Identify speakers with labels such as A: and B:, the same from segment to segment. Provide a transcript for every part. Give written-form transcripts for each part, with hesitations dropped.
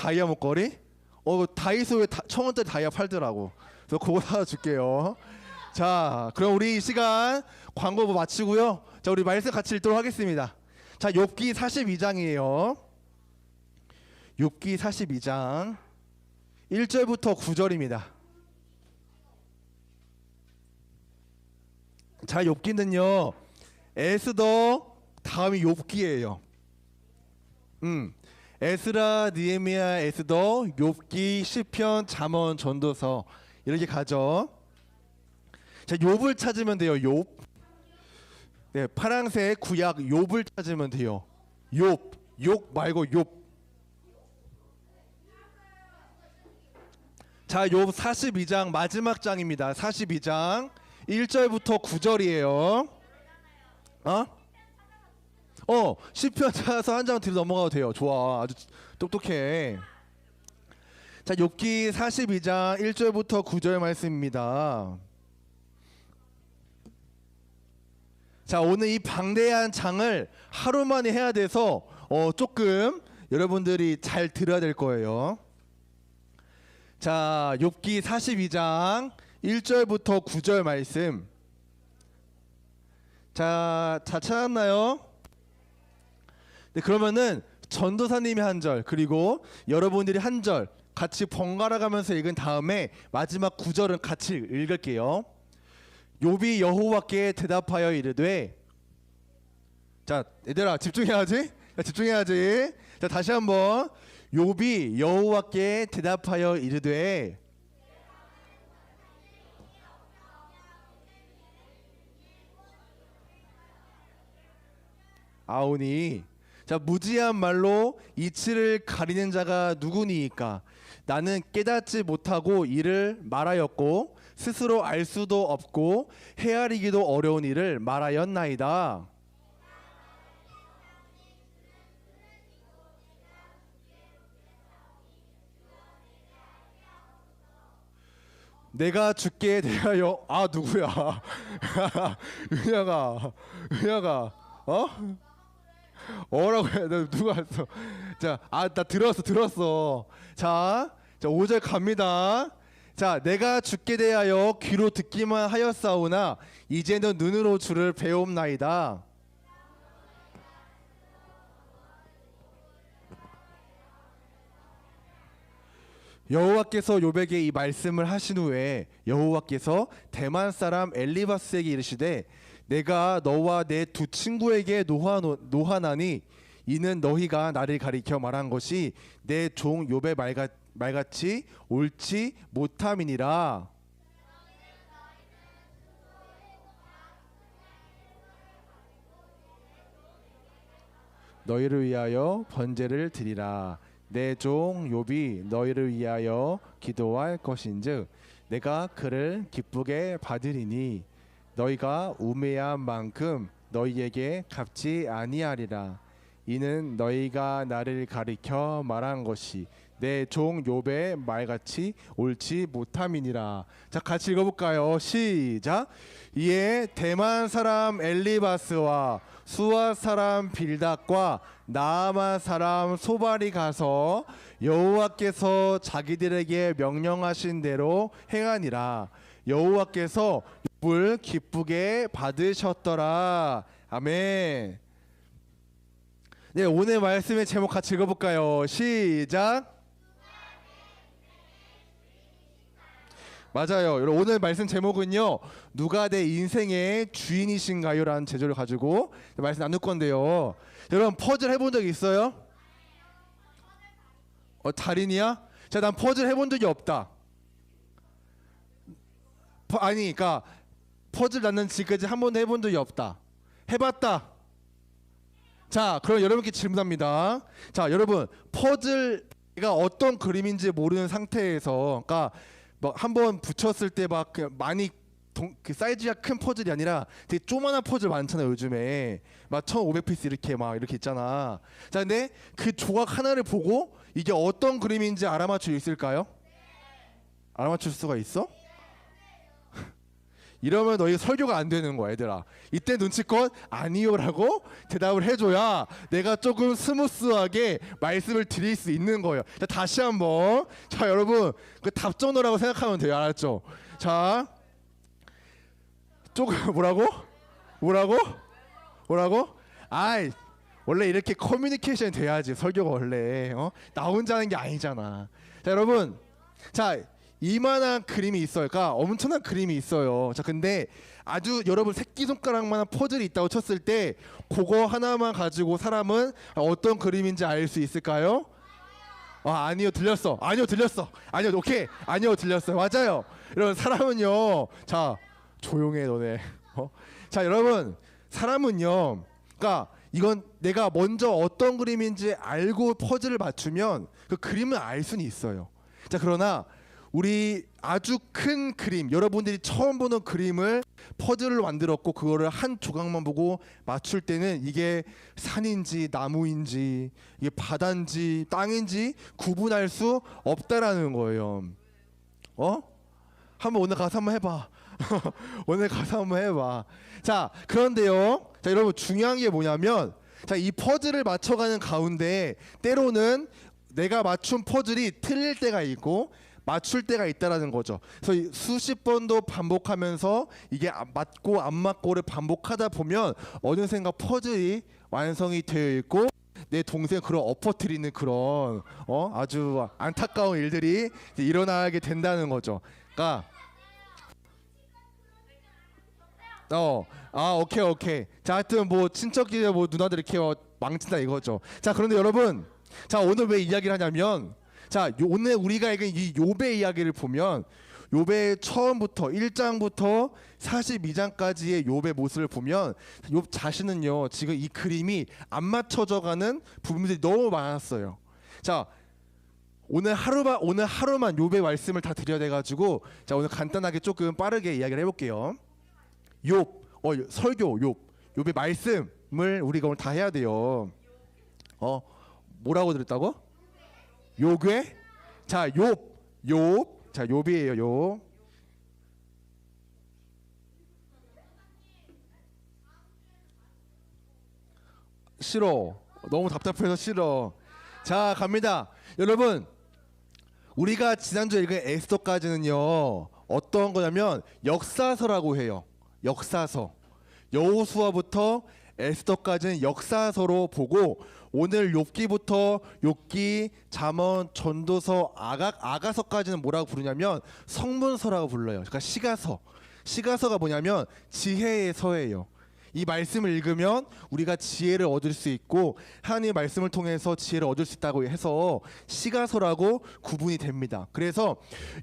A: 다이아 목걸이? 다이소에 1,000원짜리 다이아 팔더라고. 그래서 그거 사줄게요. 자, 그럼 우리 이 시간 광고 마치고요. 자, 우리 말씀 같이 읽도록 하겠습니다. 자, 욥기 42장이에요. 욥기 42장 1절부터 9절입니다. 자, 욥기는요 에스더 다음이 욥기예요. 에스라, 느헤미야, 에스더, 욥기, 시편, 잠언, 전도서 이렇게 가죠. 자, 욥을 찾으면 돼요. 욥. 네, 파란색 구약 욥을 찾으면 돼요. 욕 말고 욥. 자, 욥 42장 마지막 장입니다. 42장 1절부터 9절이에요. 시편 찾아서 한 장 뒤로 넘어가도 돼요. 좋아, 아주 똑똑해. 자, 욥기 42장 1절부터 9절 말씀입니다. 자, 오늘 이 방대한 장을 하루 만에 해야 돼서 조금 여러분들이 잘 들어야 될 거예요. 자, 욥기 42장 1절부터 9절 말씀. 자, 다 찾았나요? 네, 그러면은 전도사님이 한 절, 그리고 여러분들이 한 절 같이 번갈아 가면서 읽은 다음에 마지막 9절은 같이 읽을게요. 욥이 여호와께 대답하여 이르되, 자, 얘들아 집중해야지. 집중해야지. 자, 다시 한번. 욥이 여호와께 대답하여 이르되, 아오니, 자, 무지한 말로 이치를 가리는 자가 누구니이까? 나는 깨닫지 못하고 이를 말하였고 스스로 알 수도 없고 헤아리기도 어려운 일을 말하였나이다. 내가 주께 대하여, 누구야? 은혁아, 라고 해. 누가 했어? 자, 나 들었어. 자, 5절 갑니다. 자, 내가 주께 대하여 귀로 듣기만 하였사오나 이제는 눈으로 주를 배움나이다. 여호와께서 욥에게 이 말씀을 하신 후에 여호와께서 대만 사람 엘리바스에게 이르시되, 내가 너와 내 두 친구에게 노하나니 이는 너희가 나를 가리켜 말한 것이 내 종 욥의 말같이 옳지 못함이니라. 너희를 위하여 번제를 드리라. 내 종 욥이 너희를 위하여 기도할 것인즉 내가 그를 기쁘게 받으리니 너희가 우매한 만큼 너희에게 갚지 아니하리라. 이는 너희가 나를 가리켜 말한 것이 내 종 욥의 말같이 옳지 못함이니라. 자, 같이 읽어볼까요? 시작. 이에 대만 사람 엘리바스와 수아 사람 빌닷과 나아만 사람 소발이 가서 여호와께서 자기들에게 명령하신 대로 행하니라. 여호와께서 욥을 기쁘게 받으셨더라. 아멘. 네, 오늘 말씀의 제목 같이 읽어볼까요? 시작. 맞아요. 여러분, 오늘 말씀 제목은요, 누가 내 인생의 주인이신가요? 라는 제조를 가지고 말씀 나눌 건데요. 여러분, 퍼즐 해본 적 있어요? 달인이야? 자, 난 퍼즐 해본 적이 없다. 그러니까 퍼즐 나는 지금까지 한 번도 해본 적이 없다. 해봤다. 자, 그럼 여러분께 질문합니다. 자, 여러분, 퍼즐가 어떤 그림인지 모르는 상태에서, 그러니까 한번 붙였을 때 막 많이 그 사이즈가 큰 퍼즐이 아니라 되게 조그만한 퍼즐 많잖아요. 요즘에 막 1500피스 이렇게 있잖아. 자, 근데 그 조각 하나를 보고 이게 어떤 그림인지 알아맞힐 수 있을까요? 알아맞힐 수가 있어? 이러면 너희 설교가 안 되는 거야, 얘들아. 이때 눈치껏 아니요라고 대답을 해줘야 내가 조금 스무스하게 말씀을 드릴 수 있는 거예요. 자, 다시 한번. 자, 여러분 그 답정너라고 생각하면 돼요, 알았죠? 자, 조금 뭐라고? 아이, 원래 이렇게 커뮤니케이션이 돼야지 설교가 원래 나 혼자 하는 게 아니잖아. 자, 여러분, 자, 이만한 그림이 있어요. 그러니까 엄청난 그림이 있어요. 자, 근데 아주 여러분 새끼손가락만한 퍼즐이 있다고 쳤을 때 그거 하나만 가지고 사람은 어떤 그림인지 알 수 있을까요? 아니요, 들렸어. 아니요, 오케이. 아니요, 들렸어요. 맞아요. 여러분, 사람은요. 자, 조용해 너네. 자, 여러분, 사람은요. 그러니까 이건 내가 먼저 어떤 그림인지 알고 퍼즐을 맞추면 그 그림을 알 수는 있어요. 자, 그러나 우리 아주 큰 그림, 여러분들이 처음 보는 그림을 퍼즐을 만들었고 그거를 한 조각만 보고 맞출 때는 이게 산인지 나무인지 이게 바다인지 땅인지 구분할 수 없다라는 거예요. 한번 오늘 가서 한번 해봐. 오늘 가서 한번 해봐. 자, 그런데요. 자, 여러분 중요한 게 뭐냐면, 자, 이 퍼즐을 맞춰가는 가운데 때로는 내가 맞춘 퍼즐이 틀릴 때가 있고 맞출 때가 있다라는 거죠. 그래서 수십 번도 반복하면서 이게 맞고 안 맞고를 반복하다 보면 어느샌가 퍼즐이 완성이 되어 있고 내 동생 그런 엎어뜨리는 그런 아주 안타까운 일들이 일어나게 된다는 거죠. 그러니까 오케이. 자, 하여튼 뭐 친척이 뭐 누나들 이렇게 망친다 이거죠. 자, 그런데 여러분, 자, 오늘 왜 이야기를 하냐면, 자, 오늘 우리가 읽은 이 욥의 이야기를 보면 욥의 처음부터 1장부터 42장까지의 욥의 모습을 보면 욥 자신은요, 지금 이 그림이 안 맞춰져 가는 부분들이 너무 많았어요. 자, 오늘 하루만 욥의 말씀을 다 드려야 돼 가지고, 자, 오늘 간단하게 조금 빠르게 이야기를 해 볼게요. 설교 욥의 말씀을 우리가 오늘 다 해야 돼요. 뭐라고 들었다고? 요괴? 자, 자, 욥이에요. 욥. 싫어. 너무 답답해서 싫어. 자, 갑니다. 여러분, 우리가 지난주에 읽은 에스더까지는요, 어떤 거냐면 역사서라고 해요. 역사서. 여호수아부터 에스더까지는 역사서로 보고, 오늘 욥기부터 욥기, 잠언, 전도서, 아가서까지는 뭐라고 부르냐면 성문서라고 불러요. 그러니까 시가서가 뭐냐면 지혜의 서예요. 이 말씀을 읽으면 우리가 지혜를 얻을 수 있고 하나님의 말씀을 통해서 지혜를 얻을 수 있다고 해서 시가서라고 구분이 됩니다. 그래서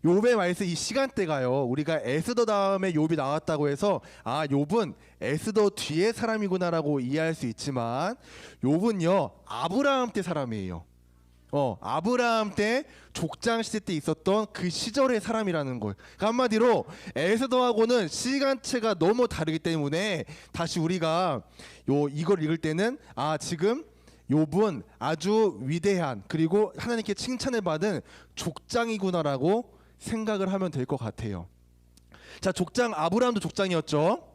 A: 욥의 말씀 이 시간대가요, 우리가 에스더 다음에 욥이 나왔다고 해서 욥은 에스더 뒤에 사람이구나라고 이해할 수 있지만, 욥은요 아브라함 때 사람이에요. 아브라함 때 족장 시대 때 있었던 그 시절의 사람이라는 거예요. 그러니까 한마디로 에스더하고는 시간체가 너무 다르기 때문에 다시 우리가 이걸 읽을 때는 지금 욥은 아주 위대한, 그리고 하나님께 칭찬을 받은 족장이구나라고 생각을 하면 될 것 같아요. 자, 족장, 아브라함도 족장이었죠.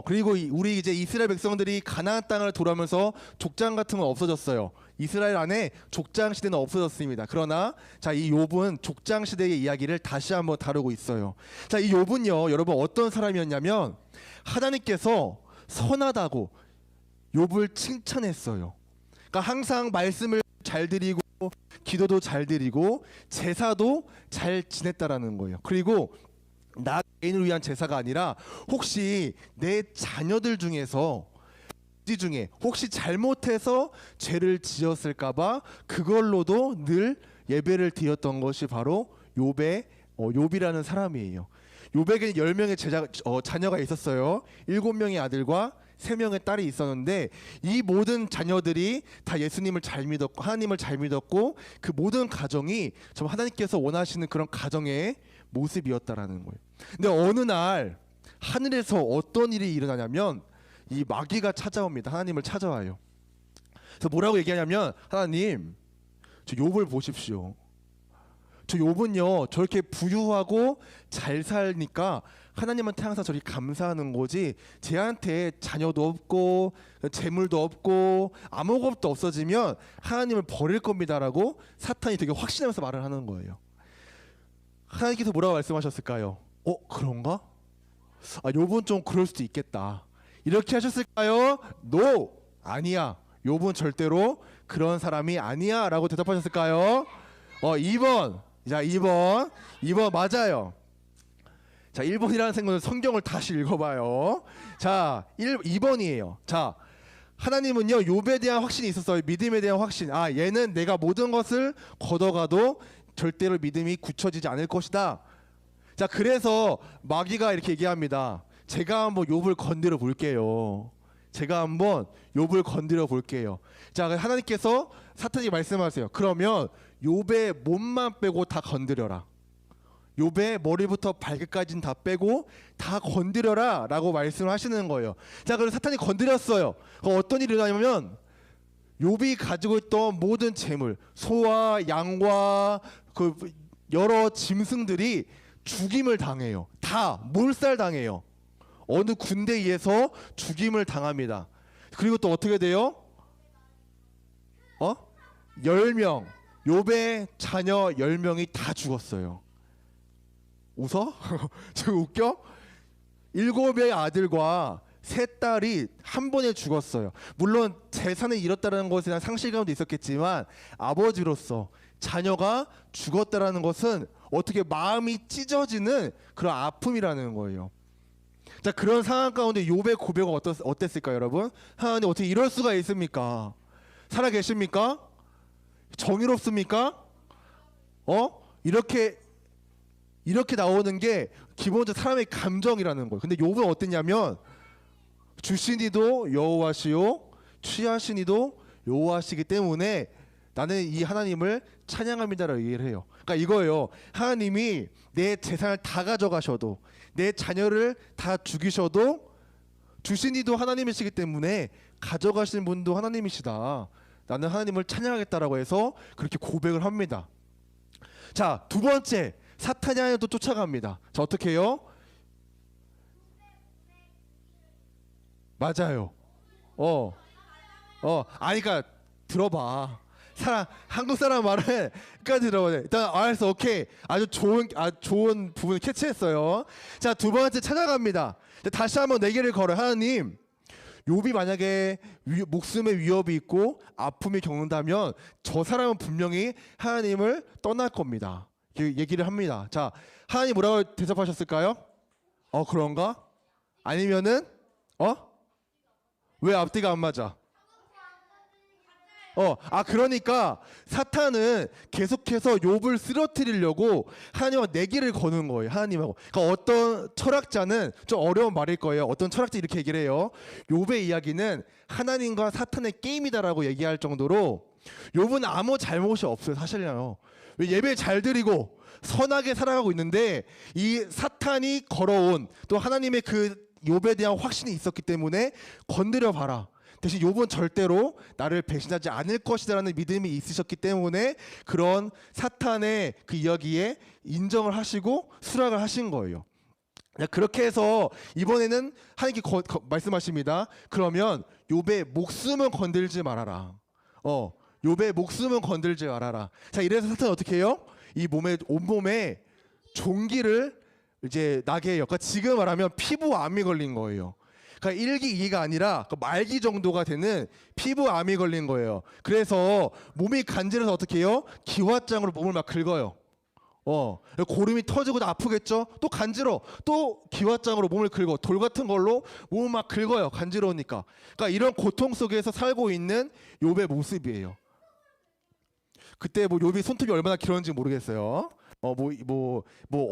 A: 그리고 우리 이제 이스라엘 백성들이 가나안 땅을 돌아오면서 족장 같은 건 없어졌어요. 이스라엘 안에 족장 시대는 없어졌습니다. 그러나 자, 이 욥은 족장 시대의 이야기를 다시 한번 다루고 있어요. 자, 이 욥은요, 여러분 어떤 사람이었냐면 하나님께서 선하다고 욥을 칭찬했어요. 그러니까 항상 말씀을 잘 드리고 기도도 잘 드리고 제사도 잘 지냈다라는 거예요. 그리고 나 개인을 위한 제사가 아니라 혹시 내 자녀들 중에서 혹시 잘못해서 죄를 지었을까봐 그걸로도 늘 예배를 드렸던 것이 바로 욥이라는 사람이에요. 욥에게 10명의 자녀가 있었어요. 7명의 아들과 3명의 딸이 있었는데 이 모든 자녀들이 다 예수님을 잘 믿었고 하나님을 잘 믿었고 그 모든 가정이 좀 하나님께서 원하시는 그런 가정의 모습이었다라는 거예요. 근데 어느 날 하늘에서 어떤 일이 일어나냐면 이 마귀가 찾아옵니다. 하나님을 찾아와요. 그래서 뭐라고 얘기하냐면, 하나님, 저 욥을 보십시오. 저 욥은요 저렇게 부유하고 잘 살니까 하나님한테 항상 저렇게 감사하는 거지 쟤한테 자녀도 없고 재물도 없고 아무것도 없어지면 하나님을 버릴 겁니다라고 사탄이 되게 확신하면서 말을 하는 거예요. 하나님께서 뭐라고 말씀하셨을까요? 그런가? 욥은 좀 그럴 수도 있겠다. 이렇게 하셨을까요? No! 아니야. 욥은 절대로 그런 사람이 아니야 라고 대답하셨을까요? 2번. 자, 2번 맞아요. 자, 1번이라는 생각은 성경을 다시 읽어봐요. 자, 2번이에요. 자, 하나님은요 욥에 대한 확신이 있었어요. 믿음에 대한 확신. 얘는 내가 모든 것을 걷어가도 절대로 믿음이 굳혀지지 않을 것이다. 자, 그래서 마귀가 이렇게 얘기합니다. 제가 한번 욥을 건드려 볼게요. 제가 한번 욥을 건드려 볼게요. 자, 하나님께서 사탄이 말씀하세요. 그러면 욥의 몸만 빼고 다 건드려라. 욥의 머리부터 발끝까지는 다 빼고 다 건드려라 라고 말씀을 하시는 거예요. 자, 그래서 사탄이 건드렸어요. 어떤 일이 일어나냐면 욥이 가지고 있던 모든 재물, 소와 양과 그 여러 짐승들이 죽임을 당해요. 다 몰살당해요. 어느 군대에 의해서 죽임을 당합니다. 그리고 또 어떻게 돼요? 10명, 욥의 자녀 10명이 다 죽었어요. 웃어? 지금 웃겨? 7의 아들과 3딸이 한 번에 죽었어요. 물론 재산을 잃었다는 것에 대한 상실감도 있었겠지만 아버지로서 자녀가 죽었다라는 것은 어떻게 마음이 찢어지는 그런 아픔이라는 거예요. 자, 그런 상황 가운데 욥의 고백은 어땠을까요, 여러분? 하나님 어떻게 이럴 수가 있습니까? 살아 계십니까? 정의롭습니까? 이렇게 나오는 게 기본적으로 사람의 감정이라는 거예요. 근데 욥은 어땠냐면 주시니도 여호와시요 취하시니도 여호와시기 때문에 나는 이 하나님을 찬양합니다라고 얘기를 해요. 그러니까 이거예요. 하나님이 내 재산을 다 가져가셔도 내 자녀를 다 죽이셔도 주시니도 하나님이시기 때문에 가져가시는 분도 하나님이시다. 나는 하나님을 찬양하겠다라고 해서 그렇게 고백을 합니다. 자, 두 번째, 사탄이 하나님을 또 쫓아갑니다. 자, 어떻게 해요? 맞아요. 그러니까 들어봐. 한국 사람 말을 끝까지 들어봐야 돼. 일단 알았어, 오케이. 아주 좋은 부분을 캐치했어요. 자, 두 번째 찾아갑니다. 다시 한번 내기를 걸어요. 하나님, 욥이 만약에 목숨의 위협이 있고 아픔이 겪는다면 저 사람은 분명히 하나님을 떠날 겁니다. 얘기를 합니다. 자, 하나님 뭐라고 대답하셨을까요? 그런가? 아니면은 왜 앞뒤가 안 맞아? 그러니까 사탄은 계속해서 욥을 쓰러뜨리려고 하나님과 내기를 거는 거예요. 하나님하고. 그러니까 어떤 철학자는 좀 어려운 말일 거예요. 어떤 철학자 이렇게 얘기를 해요. 욥의 이야기는 하나님과 사탄의 게임이다라고 얘기할 정도로 욥은 아무 잘못이 없어요. 사실은요. 예배 잘 드리고 선하게 살아가고 있는데 이 사탄이 걸어온 또 하나님의 그 욥에 대한 확신이 있었기 때문에 건드려 봐라. 대신 욥은 절대로 나를 배신하지 않을 것이다라는 믿음이 있으셨기 때문에 그런 사탄의 그 이야기에 인정을 하시고 수락을 하신 거예요. 그렇게 해서 이번에는 하나님께 말씀하십니다. 그러면 욥의 목숨은 건들지 말아라. 욥의 목숨은 건들지 말아라. 자, 이래서 사탄은 어떻게 해요? 이 온몸에 종기를 이제 나게 해요. 그러니까 지금 말하면 피부암이 걸린 거예요. 그러니까 1기, 2기가 아니라 말기 정도가 되는 피부암이 걸린 거예요. 그래서 몸이 간지러서 어떻게 해요? 기왓장으로 몸을 막 긁어요. 고름이 터지고 아프겠죠? 또 간지러. 또 기왓장으로 몸을 긁어. 돌 같은 걸로 몸을 막 긁어요. 간지러우니까. 그러니까 이런 고통 속에서 살고 있는 욥의 모습이에요. 그때 욥이 손톱이 얼마나 길었는지 모르겠어요.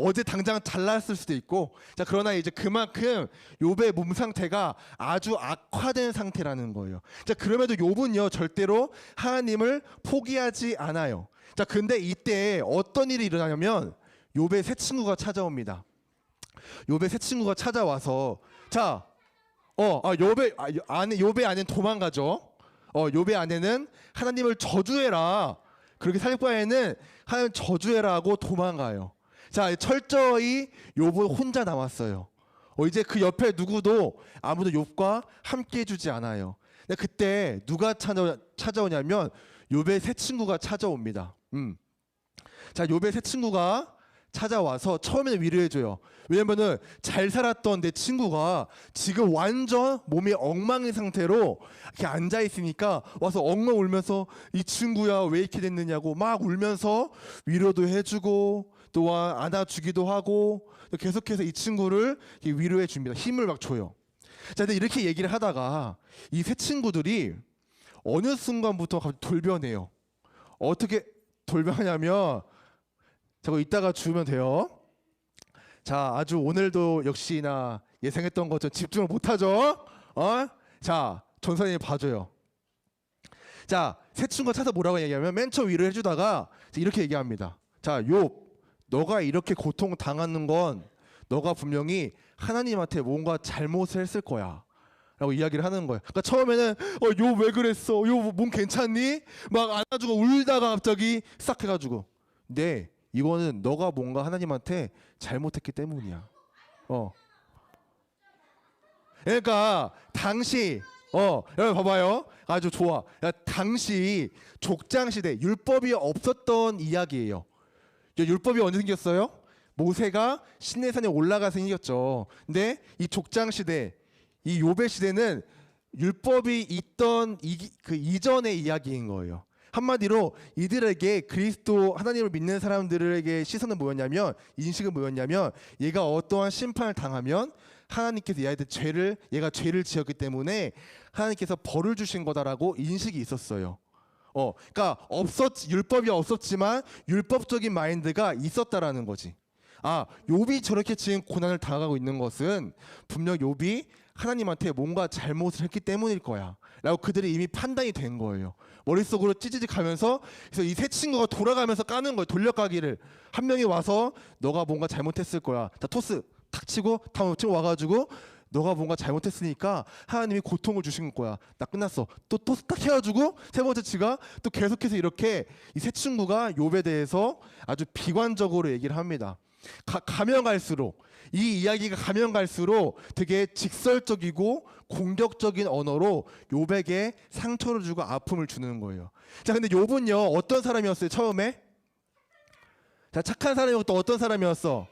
A: 어제 당장 잘났을 수도 있고. 자, 그러나 이제 그만큼 욥의 몸 상태가 아주 악화된 상태라는 거예요. 자, 그럼에도 욥은요 절대로 하나님을 포기하지 않아요. 자, 근데 이때 어떤 일이 일어나냐면 욥의 새 친구가 찾아옵니다. 욥의 새 친구가 찾아와서 자, 욥의 아내는 도망가죠. 욥의 아내는 하나님을 저주해라. 그렇게 살 바에는 하나님 저주해라고 도망가요. 자, 철저히 욥은 혼자 남았어요. 이제 그 옆에 누구도 아무도 욥과 함께 해주지 않아요. 근데 그때 누가 찾아오냐면 욥의 새 친구가 찾아옵니다. 자, 욥의 새 친구가 찾아와서 처음에는 위로해줘요. 왜냐면은 잘 살았던 내 친구가 지금 완전 몸이 엉망인 상태로 이렇게 앉아 있으니까 와서 엉엉 울면서 이 친구야 왜 이렇게 됐느냐고 막 울면서 위로도 해주고 또한 안아주기도 하고 계속해서 이 친구를 위로해 줍니다. 힘을 막 줘요. 자, 근데 이렇게 얘기를 하다가 이 세 친구들이 어느 순간부터 갑자기 돌변해요. 어떻게 돌변하냐면 저거 이따가 주면 돼요. 자, 아주 오늘도 역시나 예상했던 것처럼 집중을 못하죠. 자, 전선생님 봐줘요. 자, 세 친구가 찾아 뭐라고 얘기하면 맨 처음 위로해 주다가 이렇게 얘기합니다. 자, 욥, 너가 이렇게 고통 당하는 건 너가 분명히 하나님한테 뭔가 잘못을 했을 거야 라고 이야기를 하는 거예요. 그러니까 처음에는 욥 왜 그랬어? 욥 몸 괜찮니? 막 안아주고 울다가 갑자기 싹 해가지고 네, 이거는 너가 뭔가 하나님한테 잘못했기 때문이야. 그러니까 당시 여러분 봐봐요. 아주 좋아. 당시 족장 시대 율법이 없었던 이야기예요. 율법이 언제 생겼어요? 모세가 시내산에 올라가서 생겼죠. 근데 이 족장 시대, 이 욥의 시대는 율법이 있던 그 이전의 이야기인 거예요. 한마디로 이들에게 그리스도 하나님을 믿는 사람들에게 시선은 뭐였냐면 인식은 뭐였냐면 얘가 어떠한 심판을 당하면 하나님께서 얘가 죄를 지었기 때문에 하나님께서 벌을 주신 거다라고 인식이 있었어요. 그러니까 율법이 없었지만 율법적인 마인드가 있었다라는 거지. 아, 욥이 저렇게 지금 고난을 당하고 있는 것은 분명 욥이 하나님한테 뭔가 잘못을 했기 때문일 거야 라고 그들이 이미 판단이 된 거예요. 머릿속으로 찌찌직 가면서 그래서 이 세 친구가 돌아가면서 까는 거예요. 돌려까기를. 한 명이 와서 너가 뭔가 잘못했을 거야. 자, 토스 탁 치고 다음 친구 와가지고 너가 뭔가 잘못했으니까 하나님이 고통을 주신 거야. 나 끝났어. 또 토스 딱 해가지고 세 번째 치가 또 계속해서 이렇게 이 세 친구가 욥에 대해서 아주 비관적으로 얘기를 합니다. 가면 갈수록 이 이야기가 가면 갈수록 되게 직설적이고 공격적인 언어로 욥에게 상처를 주고 아픔을 주는 거예요. 자, 근데 욥은요 어떤 사람이었어요? 처음에 자, 착한 사람이었고 또 어떤 사람이었어?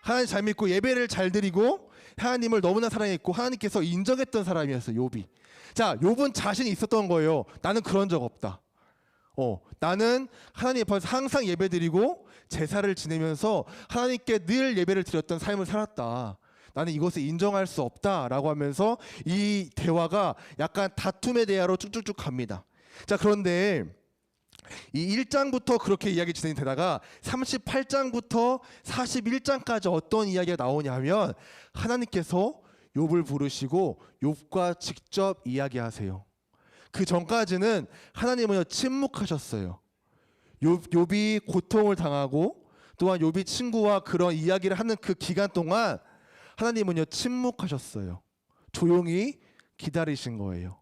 A: 하나님 잘 믿고 예배를 잘 드리고 하나님을 너무나 사랑했고 하나님께서 인정했던 사람이었어요. 욥이. 자, 욥은 자신이 있었던 거예요. 나는 그런 적 없다. 나는 하나님 앞에서 항상 예배드리고 제사를 지내면서 하나님께 늘 예배를 드렸던 삶을 살았다. 나는 이것을 인정할 수 없다라고 하면서 이 대화가 약간 다툼의 대화로 쭉쭉쭉 갑니다. 자, 그런데 이 1장부터 그렇게 이야기 진행이 되다가 38장부터 41장까지 어떤 이야기가 나오냐면 하나님께서 욥을 부르시고 욥과 직접 이야기하세요. 그 전까지는 하나님은 침묵하셨어요. 욥이 고통을 당하고 또한 욥이 친구와 그런 이야기를 하는 그 기간 동안 하나님은요 침묵하셨어요. 조용히 기다리신 거예요.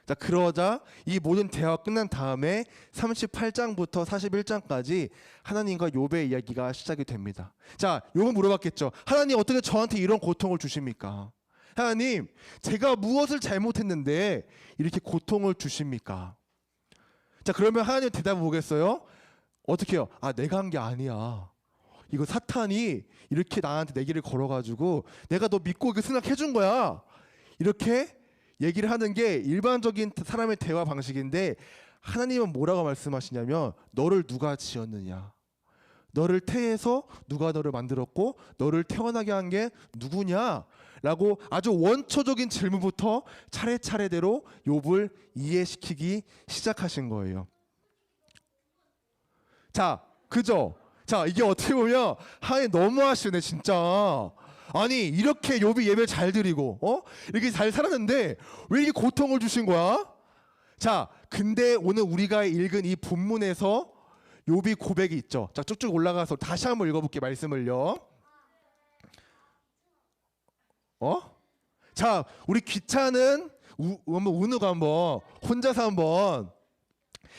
A: 자, 그러자 이 모든 대화가 끝난 다음에 38장부터 41장까지 하나님과 욥의 이야기가 시작이 됩니다. 자, 욥은 물어봤겠죠. 하나님 어떻게 저한테 이런 고통을 주십니까? 하나님, 제가 무엇을 잘못했는데 이렇게 고통을 주십니까? 자, 그러면 하나님 대답을 보겠어요? 어떻게 해요? 아, 내가 한 게 아니야. 이거 사탄이 이렇게 나한테 내기를 걸어가지고 내가 너 믿고 그 승낙해 준 거야. 이렇게 얘기를 하는 게 일반적인 사람의 대화 방식인데 하나님은 뭐라고 말씀하시냐면 너를 누가 지었느냐? 너를 태에서 누가 너를 만들었고 너를 태어나게 한 게 누구냐? 라고 아주 원초적인 질문부터 차례차례대로 욥을 이해시키기 시작하신 거예요. 자, 그죠? 자, 이게 어떻게 보면 하나님 너무하시네 진짜. 아니 이렇게 욥이 예배를 잘 드리고 이렇게 잘 살았는데 왜 이렇게 고통을 주신 거야? 자, 근데 오늘 우리가 읽은 이 본문에서 욥이 고백이 있죠. 자, 쭉쭉 올라가서 다시 한번 읽어볼게요. 말씀을요. 자, 우리 귀찮은 은우가 한번 혼자서 한번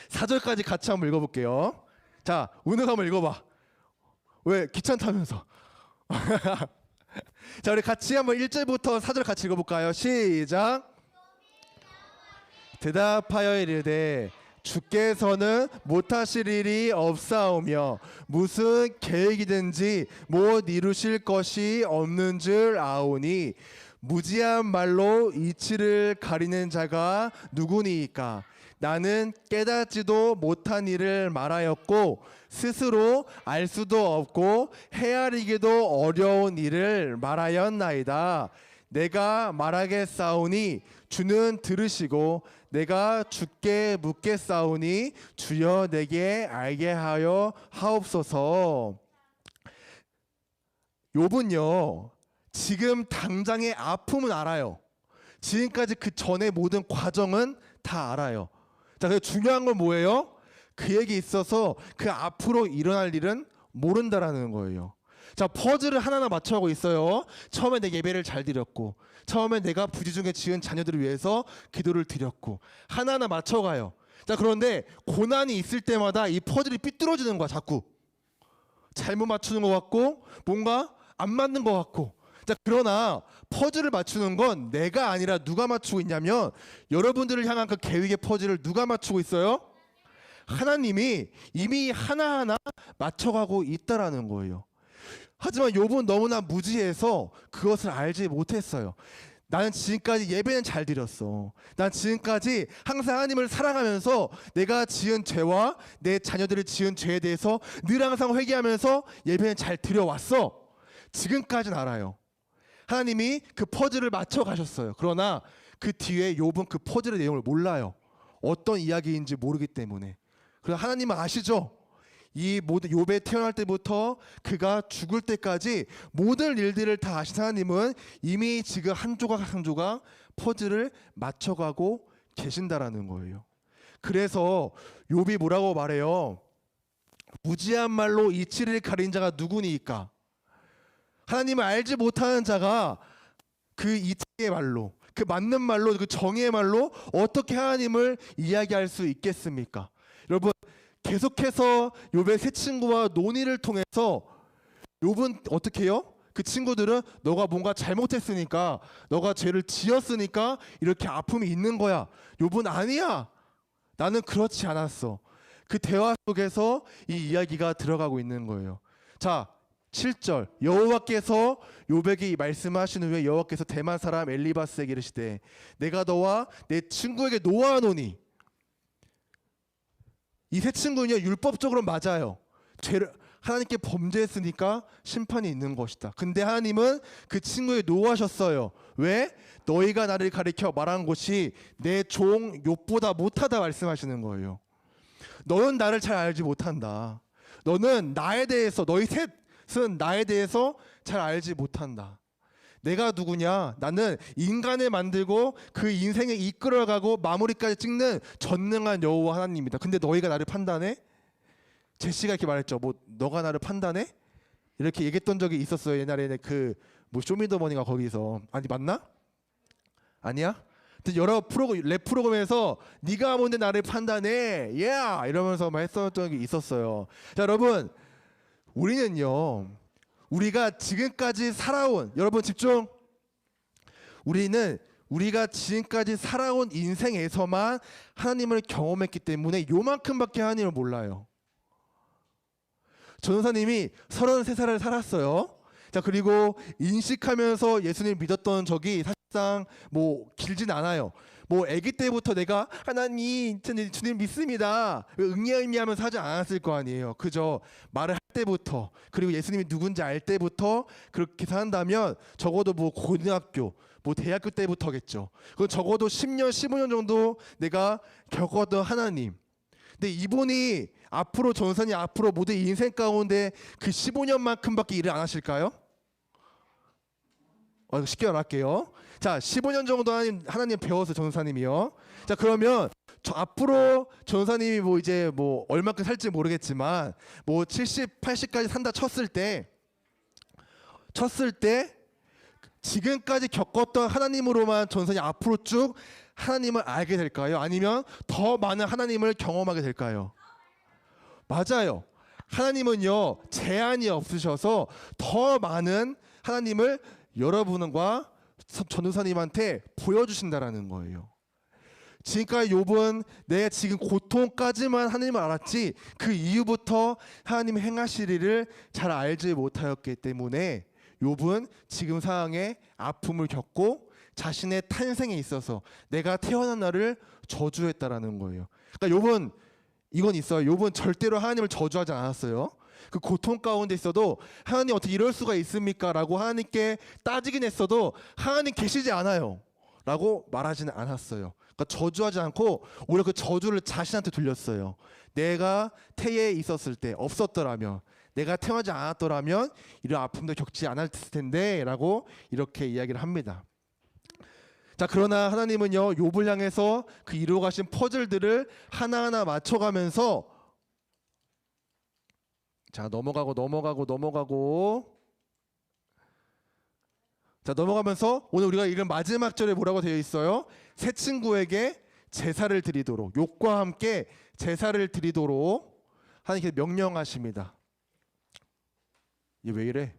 A: 4절까지 같이 한번 읽어볼게요. 자, 은우가 한번 읽어봐. 왜 귀찮다면서? 자, 우리 같이 한번 1절부터 4절 같이 읽어볼까요? 시작. 대답하여 이르되 주께서는 못하실 일이 없사오며 무슨 계획이든지 못 이루실 것이 없는 줄 아오니 무지한 말로 이치를 가리는 자가 누구니이까. 나는 깨닫지도 못한 일을 말하였고 스스로 알 수도 없고 헤아리기도 어려운 일을 말하였나이다. 내가 말하겠사오니 주는 들으시고 내가 주께 묻겠사오니 주여 내게 알게 하여 하옵소서. 욥은요 지금 당장의 아픔은 알아요. 지금까지 그 전의 모든 과정은 다 알아요. 자, 그래서 중요한 건 뭐예요? 그에게 있어서 그 앞으로 일어날 일은 모른다라는 거예요. 자, 퍼즐을 하나하나 맞춰가고 있어요. 처음에 내 예배를 잘 드렸고, 처음에 내가 부지중에 지은 자녀들을 위해서 기도를 드렸고, 하나하나 맞춰가요. 자, 그런데 고난이 있을 때마다 이 퍼즐이 삐뚤어지는 거야. 자꾸 잘못 맞추는 것 같고 뭔가 안 맞는 것 같고. 자, 그러나 퍼즐을 맞추는 건 내가 아니라 누가 맞추고 있냐면 여러분들을 향한 그 계획의 퍼즐을 누가 맞추고 있어요? 하나님이 이미 하나하나 맞춰가고 있다라는 거예요. 하지만 욥은 너무나 무지해서 그것을 알지 못했어요. 나는 지금까지 예배는 잘 드렸어. 난 지금까지 항상 하나님을 사랑하면서 내가 지은 죄와 내 자녀들이 지은 죄에 대해서 늘 항상 회개하면서 예배는 잘 드려왔어. 지금까지는 알아요. 하나님이 그 퍼즐을 맞춰 가셨어요. 그러나 그 뒤에 욥은 그 퍼즐의 내용을 몰라요. 어떤 이야기인지 모르기 때문에. 그래서 하나님은 아시죠? 이 모든 욥에 태어날 때부터 그가 죽을 때까지 모든 일들을 다 아신 하나님은 이미 지금 한 조각 한 조각 퍼즐을 맞춰가고 계신다라는 거예요. 그래서 욥이 뭐라고 말해요? 무지한 말로 이치를 가린 자가 누구니까? 하나님을 알지 못하는 자가 그 이치의 말로, 그 맞는 말로, 그 정의의 말로 어떻게 하나님을 이야기할 수 있겠습니까? 여러분, 계속해서 욥의 세 친구와 논의를 통해서 욥은 어떻게 해요? 그 친구들은 너가 뭔가 잘못했으니까, 너가 죄를 지었으니까 이렇게 아픔이 있는 거야. 욥은 아니야. 나는 그렇지 않았어. 그 대화 속에서 이 이야기가 들어가고 있는 거예요. 자, 7절 여호와께서 욥에게 말씀하신 후에 여호와께서 대만 사람 엘리바스에게 이르시되 내가 너와 내 친구에게 노하노니. 이 세 친구는요 율법적으로 맞아요. 죄를 하나님께 범죄했으니까 심판이 있는 것이다. 근데 하나님은 그 친구에게 노하셨어요. 왜? 너희가 나를 가리켜 말한 것이 내 종 욥보다 못하다 말씀하시는 거예요. 너는 나를 잘 알지 못한다. 너는 나에 대해서, 너희 셋은 나에 대해서 잘 알지 못한다. 내가 누구냐? 나는 인간을 만들고 그 인생을 이끌어가고 마무리까지 찍는 전능한 여호와 하나님입니다. 근데 너희가 나를 판단해? 제시가 이렇게 말했죠. 뭐 너가 나를 판단해? 이렇게 얘기했던 적이 있었어요. 옛날에는 그 뭐 쇼미더머니가 거기서. 아니 맞나? 아니야? 여러 랩 프로그램에서 네가 뭔데 나를 판단해? 이러면서 막 했었던 적이 있었어요. 자, 여러분, 우리는요, 우리가 지금까지 살아온, 여러분 집중. 우리가 지금까지 살아온 인생에서만 하나님을 경험했기 때문에 요만큼밖에 하나님을 몰라요. 전도사님이 33살을 살았어요. 자, 그리고 인식하면서 예수님 믿었던 적이 사실상 뭐 길진 않아요. 뭐 아기 때부터 내가 하나님 주님 믿습니다 응애응애하면서 하지 않았을 거 아니에요. 그저 말을 할 때부터, 그리고 예수님이 누군지 알 때부터 그렇게 산다면 적어도 뭐 고등학교 뭐 대학교 때부터겠죠. 그 적어도 10년 15년 정도 내가 겪었던 하나님. 근데 이분이 앞으로 전사님 앞으로 모든 인생 가운데 그 15년만큼밖에 일을 안 하실까요? 쉽게 말할게요. 자, 15년 정도 하나님 배워서 전사님이요. 자, 그러면 앞으로 전사님이 뭐 이제 뭐 얼마큼 살지 모르겠지만 뭐 70, 80까지 산다 쳤을 때 지금까지 겪었던 하나님으로만 전사님 앞으로 쭉 하나님을 알게 될까요? 아니면 더 많은 하나님을 경험하게 될까요? 맞아요. 하나님은요 제한이 없으셔서 더 많은 하나님을 여러분과 전도사님한테 보여주신다라는 거예요. 지금까지 욥은 내 지금 고통까지만 하나님을 알았지 그 이후부터 하나님 행하실 일을 잘 알지 못하였기 때문에 욥은 지금 상황에 아픔을 겪고 자신의 탄생에 있어서 내가 태어난 날을 저주했다라는 거예요. 그러니까 욥은 이건 있어요. 욥은 절대로 하나님을 저주하지 않았어요. 그 고통 가운데 있어도 하나님 어떻게 이럴 수가 있습니까? 라고 하나님께 따지긴 했어도 하나님 계시지 않아요 라고 말하지는 않았어요. 그러니까 저주하지 않고 오히려 그 저주를 자신한테 돌렸어요. 내가 태에 있었을 때 없었더라면, 내가 태어나지 않았더라면 이런 아픔도 겪지 않았을 텐데 라고 이렇게 이야기를 합니다. 자, 그러나 하나님은요 욥을 향해서 그 이루어 가신 퍼즐들을 하나하나 맞춰가면서 자 넘어가고 자 넘어가면서 오늘 우리가 읽은 마지막 절에 뭐라고 되어 있어요? 새 친구에게 제사를 드리도록, 욥과 함께 제사를 드리도록 하나님께서 명령하십니다. 이게 왜 이래?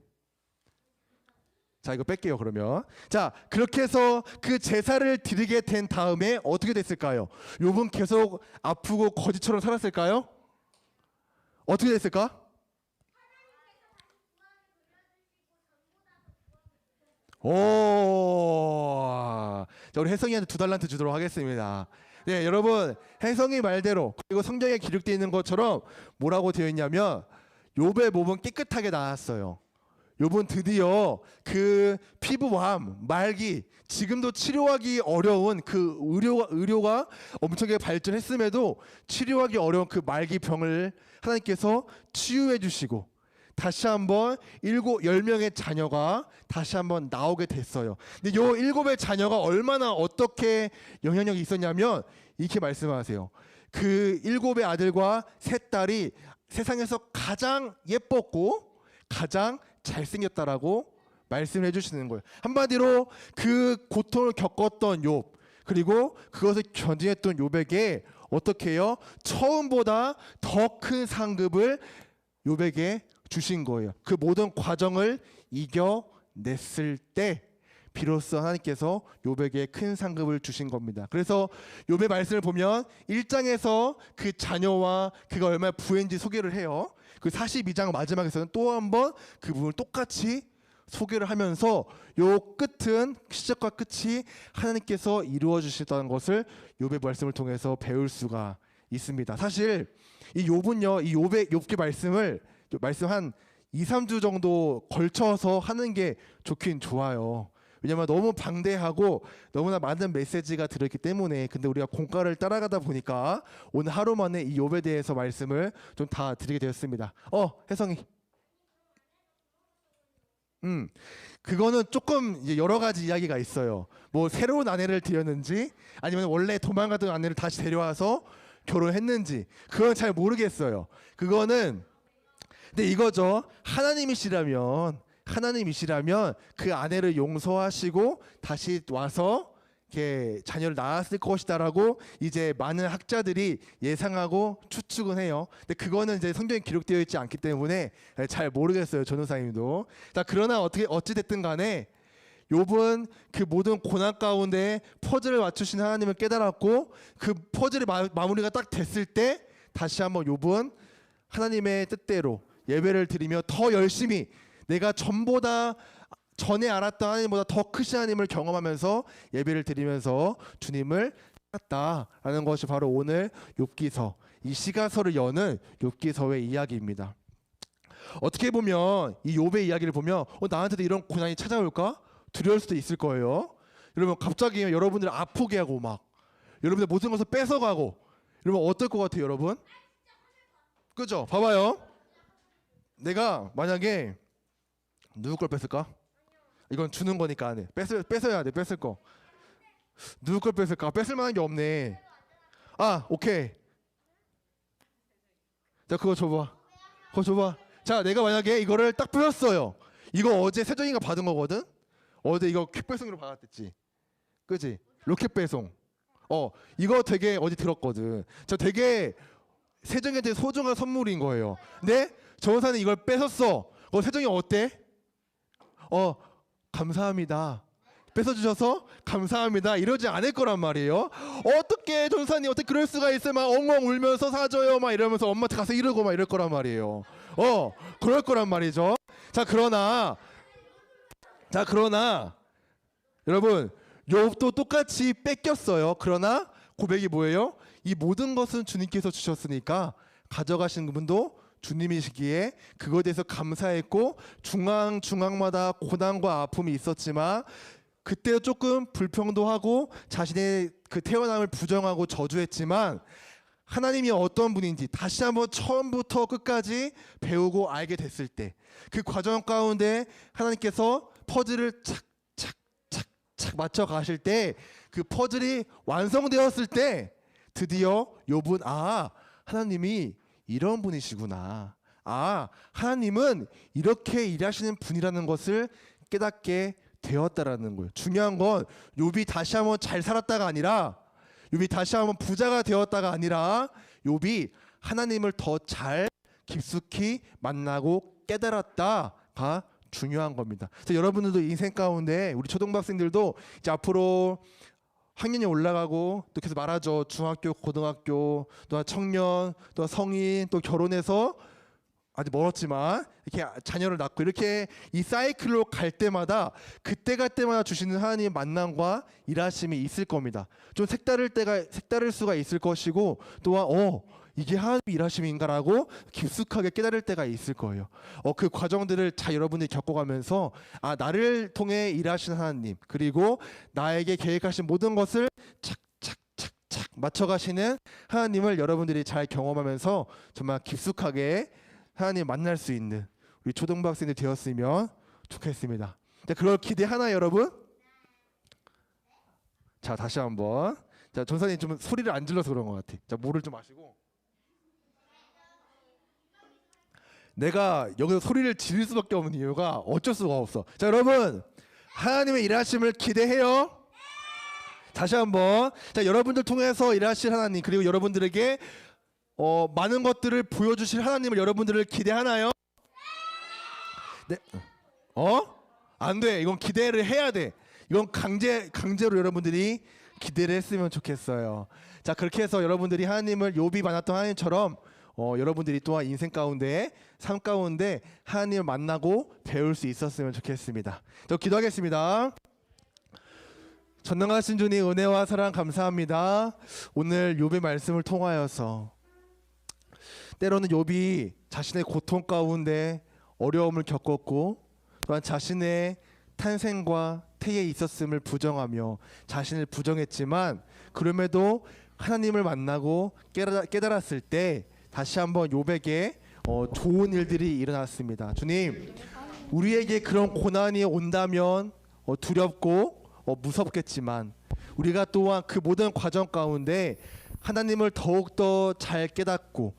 A: 자 이거 뺄게요. 그러면 자 그렇게 해서 그 제사를 드리게 된 다음에 어떻게 됐을까요? 욥은 계속 아프고 거지처럼 살았을까요? 어떻게 됐을까? 오, 자 우리 혜성이한테 2달란트 주도록 하겠습니다. 네 여러분, 혜성이 말대로 그리고 성경에 기록되어 있는 것처럼 뭐라고 되어 있냐면 욥의 몸은 깨끗하게 나았어요. 욥은 드디어 그 피부암, 말기, 지금도 치료하기 어려운 그 의료가 엄청나게 발전했음에도 치료하기 어려운 그 말기병을 하나님께서 치유해 주시고 다시 한번 10명의 자녀가 다시 한번 나오게 됐어요. 근데 요 7의 자녀가 얼마나 어떻게 영향력이 있었냐면 이렇게 말씀하세요. 그 7의 아들과 3딸이 세상에서 가장 예뻤고 가장 잘생겼다라고 말씀을 해주시는 거예요. 한마디로 그 고통을 겪었던 욥, 그리고 그것을 견디했던 욥에게 어떻게 해요? 처음보다 더 큰 상급을 욥에게 주신 거예요. 그 모든 과정을 이겨냈을 때 비로소 하나님께서 욥에게 큰 상급을 주신 겁니다. 그래서 욥의 말씀을 보면 1장에서 그 자녀와 그가 얼마나 부했는지 소개를 해요. 그 42장 마지막에서는 또 한 번 그 부분을 똑같이 소개를 하면서 요 끝은 시작과 끝이 하나님께서 이루어 주셨다는 것을 욥의 말씀을 통해서 배울 수가 있습니다. 사실 이 욥은요, 이 욥의 말씀 한 2, 3주 정도 걸쳐서 하는 게 좋긴 좋아요. 왜냐면 너무 방대하고 너무나 많은 메시지가 들어있기 때문에. 근데 우리가 공과를 따라가다 보니까 오늘 하루 만에 이 욥에 대해서 말씀을 좀 다 드리게 되었습니다. 혜성이. 그거는 조금 이제 여러 가지 이야기가 있어요. 뭐 새로운 아내를 들였는지 아니면 원래 도망가던 아내를 다시 데려와서 결혼했는지 그건 잘 모르겠어요. 그거는 근데 이거죠. 하나님이시라면 그 아내를 용서하시고 다시 와서 이렇게 자녀를 낳았을 것이다라고 이제 많은 학자들이 예상하고 추측은 해요. 근데 그거는 이제 성경에 기록되어 있지 않기 때문에 잘 모르겠어요, 전도사님도. 자, 그러나 어찌 됐든 간에 욥은 그 모든 고난 가운데 퍼즐을 맞추신 하나님을 깨달았고 그 퍼즐의 마무리가 딱 됐을 때 다시 한번 욥은 하나님의 뜻대로 예배를 드리며 더 열심히 내가 전에 알았던 하나님보다 더 크신 하나님을 경험하면서 예배를 드리면서 주님을 찾았다라는 것이 바로 오늘 욥기서, 이 시가서를 여는 욥기서의 이야기입니다. 어떻게 보면 이 욥의 이야기를 보면 나한테도 이런 고난이 찾아올까? 두려울 수도 있을 거예요. 여러분 갑자기 여러분들 아프게 하고 막 여러분들 모든 것을 뺏어가고 여러분 어떨 것 같아요, 여러분? 그죠? 봐봐요. 내가 만약에 누구 걸 뺏을까? 이건 주는 거니까 안 해. 뺏어야 돼. 뺏을 거. 누구 걸 뺏을까? 뺏을 만한 게 없네. 오케이. 자, 그거 줘봐. 자, 내가 만약에 이거를 딱 뺏었어요. 이거 어제 세정이가 받은 거거든. 어제 이거 퀵 배송으로 받았댔지. 그지? 로켓 배송. 이거 되게 어제 들었거든. 저 되게 세정이한테 소중한 선물인 거예요. 근데 전사는 이걸 뺏었어. 세정이 어때? 감사합니다. 뺏어주셔서 감사합니다. 이러지 않을 거란 말이에요. 어떻게 전사님 어떻게 그럴 수가 있어요? 막 엉엉 울면서 사줘요 막 이러면서 엄마한테 가서 이러고 막 이럴 거란 말이에요. 그럴 거란 말이죠. 자 그러나 여러분 욥도 똑같이 뺏겼어요. 그러나 고백이 뭐예요? 이 모든 것은 주님께서 주셨으니까 가져가신 분도 주님이시기에 그거에 대해서 감사했고 중앙마다 고난과 아픔이 있었지만 그때 조금 불평도 하고 자신의 그 태어남을 부정하고 저주했지만 하나님이 어떤 분인지 다시 한번 처음부터 끝까지 배우고 알게 됐을 때 그 과정 가운데 하나님께서 퍼즐을 착착착착 맞춰 가실 때 그 퍼즐이 완성되었을 때 드디어 욥은 하나님이 이런 분이시구나. 하나님은 이렇게 일하시는 분이라는 것을 깨닫게 되었다라는 거예요. 중요한 건 욥이 다시 한번 잘 살았다가 아니라 욥이 다시 한번 부자가 되었다가 아니라 욥이 하나님을 더 잘 깊숙이 만나고 깨달았다가 중요한 겁니다. 그래서 여러분들도 인생 가운데 우리 초등학생들도 이제 앞으로 학년이 올라가고 또 계속 말하죠. 중학교, 고등학교, 또 청년, 또 성인, 또 결혼해서 아직 멀었지만 이렇게 자녀를 낳고 이렇게 이 사이클로 갈 때마다 그때 갈 때마다 주시는 하나님의 만남과 일하심이 있을 겁니다. 좀 색다를 수가 있을 것이고 또한 이게 하나님의 일하심인가라고 깊숙하게 깨달을 때가 있을 거예요. 그 과정들을 잘 여러분들이 겪어가면서 나를 통해 일하시는 하나님 그리고 나에게 계획하신 모든 것을 착착착착 맞춰가시는 하나님을 여러분들이 잘 경험하면서 정말 깊숙하게 하나님 만날 수 있는 우리 초등학생들 되었으면 좋겠습니다. 자, 그걸 기대하나요, 여러분? 자, 다시 한번. 자, 전사님 좀 소리를 안 질러서 그런 것 같아. 자, 물을 좀 마시고. 내가 여기서 소리를 지를 수밖에 없는 이유가 어쩔 수가 없어. 자, 여러분, 하나님의 일하심을 기대해요. 다시 한번. 자, 여러분들 통해서 일하실 하나님 그리고 여러분들에게 많은 것들을 보여주실 하나님을 여러분들을 기대하나요? 네. 안 돼. 이건 기대를 해야 돼. 이건 강제로 여러분들이 기대를 했으면 좋겠어요. 자, 그렇게 해서 여러분들이 하나님을 욥이 만났던 하나님처럼 여러분들이 또한 인생 가운데 삶 가운데 하나님을 만나고 배울 수 있었으면 좋겠습니다. 저 기도하겠습니다. 전능하신 주님 은혜와 사랑 감사합니다. 오늘 욥의 말씀을 통하여서 때로는 욥이 자신의 고통 가운데 어려움을 겪었고 또한 자신의 탄생과 태에 있었음을 부정하며 자신을 부정했지만 그럼에도 하나님을 만나고 깨달았을 때 다시 한번 욥에게 좋은 일들이 일어났습니다. 주님, 우리에게 그런 고난이 온다면 두렵고 무섭겠지만 우리가 또한 그 모든 과정 가운데 하나님을 더욱더 잘 깨닫고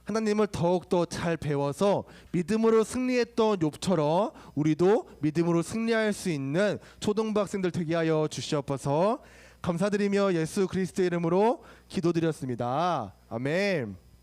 A: 하나님을 더욱더 잘 배워서 믿음으로 승리했던 욥처럼 우리도 믿음으로 승리할 수 있는 초등학생들 되게 하여 주시옵소서. 감사드리며 예수 그리스도의 이름으로 기도드렸습니다. 아멘.